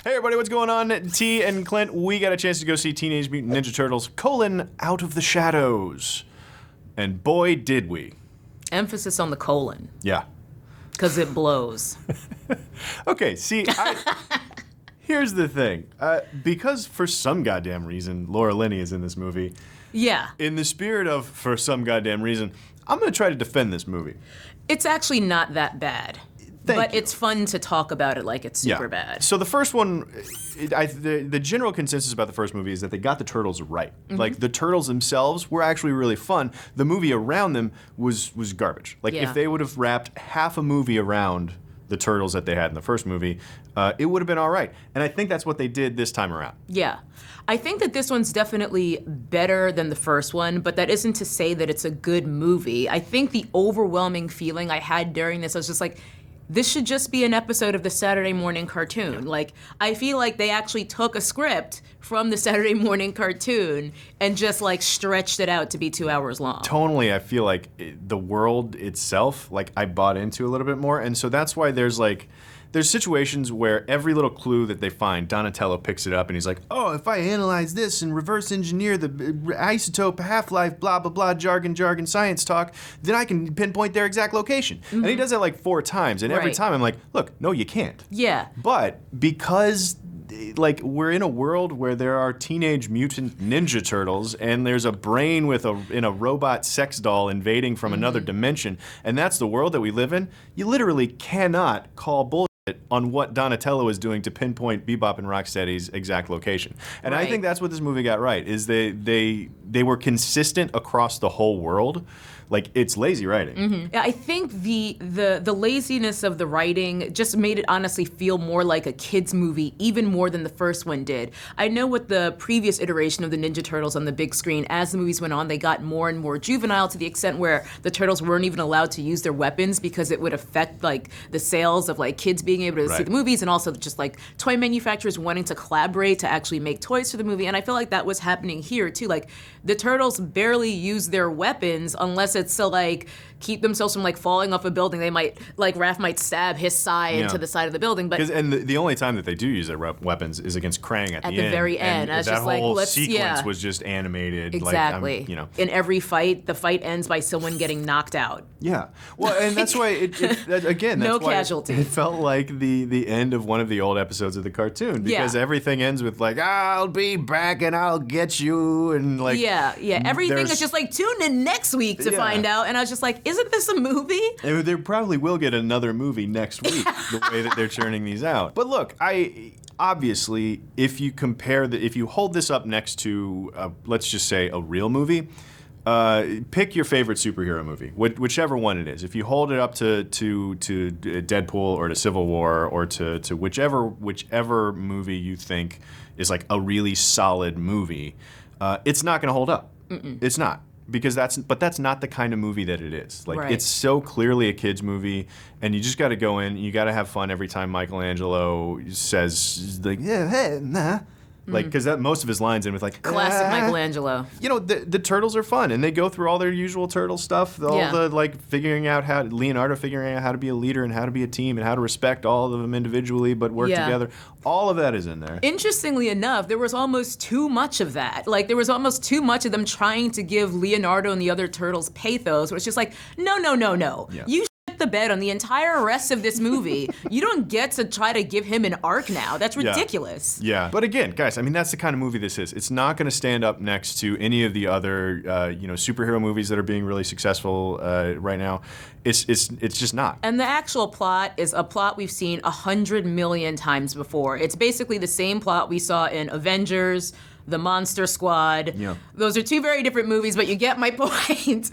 Hey everybody, what's going on? T and Clint, we got a chance to go see Teenage Mutant Ninja Turtles, Out of the Shadows. And boy, did we. Emphasis on the colon. Yeah. Because it blows. Okay, see, here's the thing. Because for some goddamn reason, Laura Linney is in this movie. Yeah. In the spirit of, for some goddamn reason, I'm going to try to defend this movie. It's actually not that bad. But it's fun to talk about it like it's super bad. So the first one, the general consensus about the first movie is that they got the turtles right. Mm-hmm. Like the turtles themselves were actually really fun. The movie around them was garbage. Like if they would have wrapped half a movie around the turtles that they had in the first movie, it would have been all right. And I think that's what they did this time around. Yeah. I think that this one's definitely better than the first one, but that isn't to say that it's a good movie. I think the overwhelming feeling I had during this, I was just like, this should just be an episode of the Saturday morning cartoon. Like, I feel like they actually took a script from the Saturday morning cartoon and just like stretched it out to be 2 hours long. Tonally, I feel like the world itself, like I bought into a little bit more. And so that's why there's situations where every little clue that they find, Donatello picks it up and he's like, oh, if I analyze this and reverse engineer the isotope half-life, blah, blah, blah, jargon, science talk, then I can pinpoint their exact location. Mm-hmm. And he does that like 4 times. And every time I'm like, look, no, you can't. Yeah. But because like we're in a world where there are Teenage Mutant Ninja Turtles and there's a brain in a robot sex doll invading from another dimension, and that's the world that we live in, you literally cannot call bullshit on what Donatello is doing to pinpoint Bebop and Rocksteady's exact location. And I think that's what this movie got right, is they were consistent across the whole world. Like, it's lazy writing. Mm-hmm. Yeah, I think the laziness of the writing just made it honestly feel more like a kid's movie, even more than the first one did. I know with the previous iteration of the Ninja Turtles on the big screen, as the movies went on, they got more and more juvenile to the extent where the Turtles weren't even allowed to use their weapons because it would affect like the sales of like kids being able to see the movies, and also just like toy manufacturers wanting to collaborate to actually make toys for the movie. And I feel like that was happening here too. Like the Turtles barely use their weapons unless it's to like keep themselves from like falling off a building. They might, like Raph might stab his side into the side of the building. But and the only time that they do use their weapons is against Krang at the end. At the very end. And that whole sequence was just animated. Exactly. Like, in every fight, the fight ends by someone getting knocked out. Yeah. Well, and that's why again, that's no why casualty. It felt like the end of one of the old episodes of the cartoon, because everything ends with like, I'll be back and I'll get you, and like everything is just like, tune in next week to find out. And I was just like, isn't this a movie? And they probably will get another movie next week, the way that they're churning these out. But look, obviously, if you hold this up next to, let's just say, a real movie, pick your favorite superhero movie, whichever one it is. If you hold it up to Deadpool or to Civil War or to whichever movie you think is like a really solid movie, it's not going to hold up. Mm-mm. It's not. Because that's not the kind of movie that it is. Like it's so clearly a kid's movie, and you just got to go in. You got to have fun every time Michelangelo says like, yeah, hey, nah. Like, because most of his lines end with like classic Michelangelo. You know, the turtles are fun, and they go through all their usual turtle stuff. The like Leonardo figuring out how to be a leader and how to be a team and how to respect all of them individually but work together. All of that is in there. Interestingly enough, there was almost too much of that. Like, there was almost too much of them trying to give Leonardo and the other turtles pathos, where it's just like, no. Yeah. You the bed on the entire rest of this movie. You don't get to try to give him an arc now. That's ridiculous. Yeah. But again, guys, I mean, that's the kind of movie this is. It's not going to stand up next to any of the other, superhero movies that are being really successful right now. It's just not. And the actual plot is a plot we've seen 100 million times before. It's basically the same plot we saw in Avengers, The Monster Squad. Yeah. Those are 2 very different movies, but you get my point.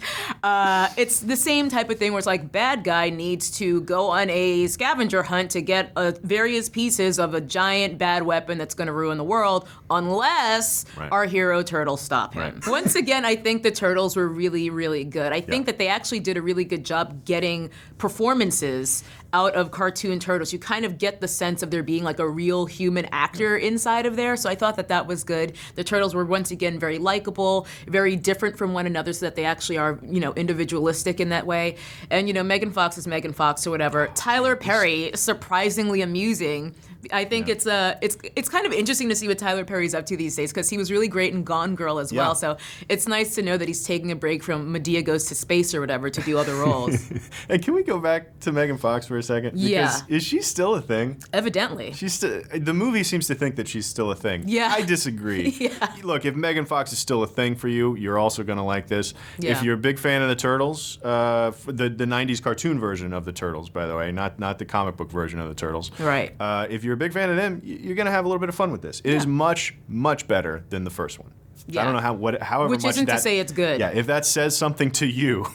It's the same type of thing where it's like, bad guy needs to go on a scavenger hunt to get various pieces of a giant bad weapon that's going to ruin the world, unless our hero turtles stop him. Right. Once again, I think the turtles were really, really good. I think that they actually did a really good job getting performances out of cartoon turtles. You kind of get the sense of there being like a real human actor inside of there, so I thought that was good. The Turtles were once again very likable, very different from one another, so that they actually are, individualistic in that way. And, Megan Fox is Megan Fox or whatever. Tyler Perry, surprisingly amusing. I think it's kind of interesting to see what Tyler Perry's up to these days, because he was really great in Gone Girl as well. So it's nice to know that he's taking a break from Medea Goes to Space or whatever to do other roles. And can we go back to Megan Fox for a second? Because is she still a thing? Evidently. The movie seems to think that she's still a thing. Yeah. I disagree. Look, if Megan Fox is still a thing for you, you're also going to like this. Yeah. If you're a big fan of the Turtles, the 90s cartoon version of the Turtles, by the way, not the comic book version of the Turtles. Right. If you're a big fan of them, you're going to have a little bit of fun with this. It is much, much better than the first one. Yeah. I don't know however Which much isn't to say it's good. Yeah, if that says something to you,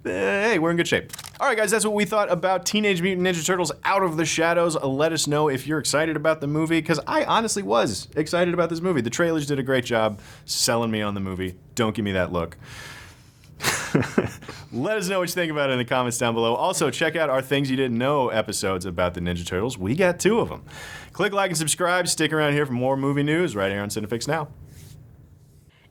hey, we're in good shape. All right, guys, that's what we thought about Teenage Mutant Ninja Turtles Out of the Shadows. Let us know if you're excited about the movie, because I honestly was excited about this movie. The trailers did a great job selling me on the movie. Don't give me that look. Let us know what you think about it in the comments down below. Also, check out our Things You Didn't Know episodes about the Ninja Turtles. We got 2 of them. Click like and subscribe. Stick around here for more movie news right here on Cinefix Now.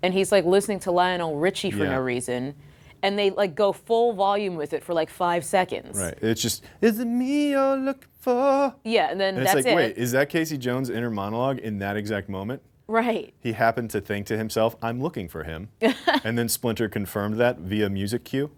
And he's like listening to Lionel Richie for no reason. And they like go full volume with it for like 5 seconds. Right. It's just, is it me you're looking for? Yeah, and then And that's it's like, it. wait, is that Casey Jones' inner monologue in that exact moment? Right. He happened to think to himself, I'm looking for him. And then Splinter confirmed that via music cue.